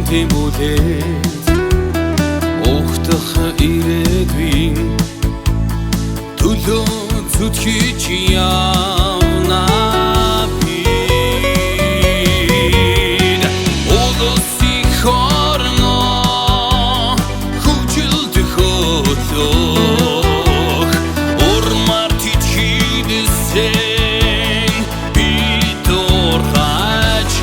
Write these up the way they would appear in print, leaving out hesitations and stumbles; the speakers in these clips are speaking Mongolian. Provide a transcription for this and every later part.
Тэмүүлээд ухтах ирээдүйн төлөө зүтгэж явна би улсын хорноо хөгжилдөх өглөөх урмаар тичхийдсэн би дургаач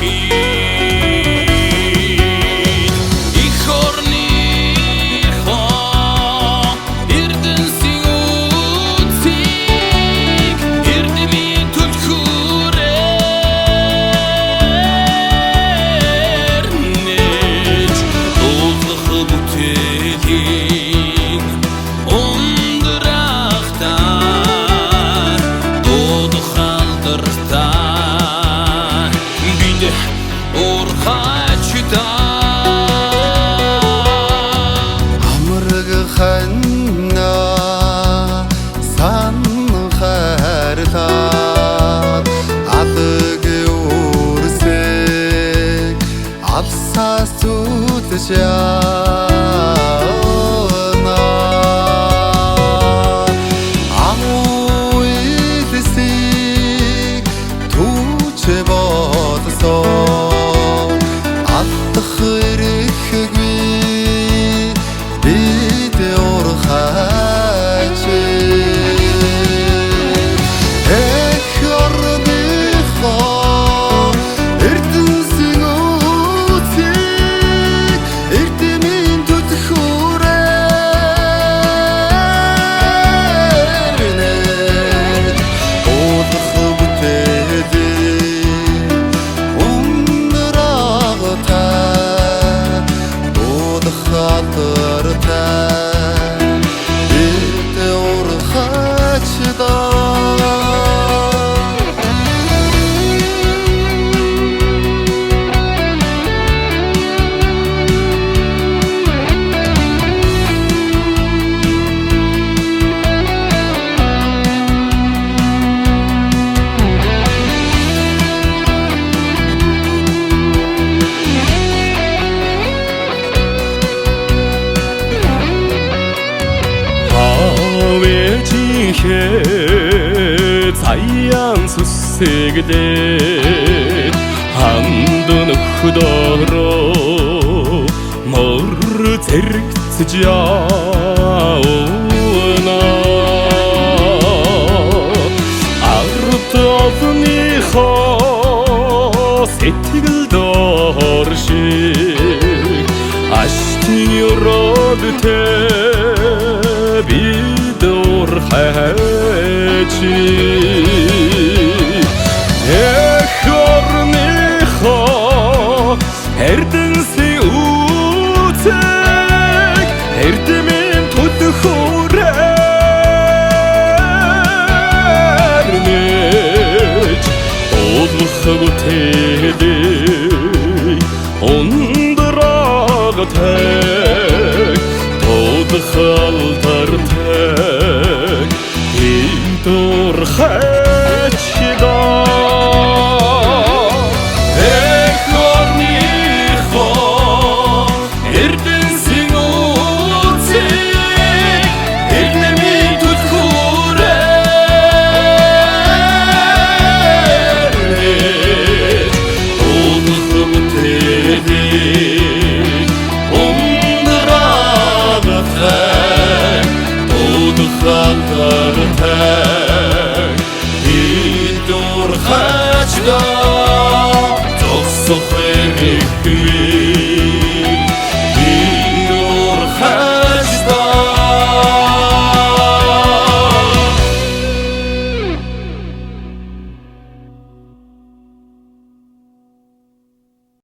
Яна амуйлсыг түүч бодсон алдах хэрэггүй бид урхаач Заяан сүсэглээд хандун хөдөрөө мөр зэрэгцэж явна ард овныхоо сэтгэл доор шиг аштын өрөөдтэй бид урхаач Эрдэнэсийн үүсэг эрдэмийн төлхөөрээр нэж уулах бүтээлээ ундраагатай тодхалтартай идурхаач Идурхаач да зогсох хэрэггүй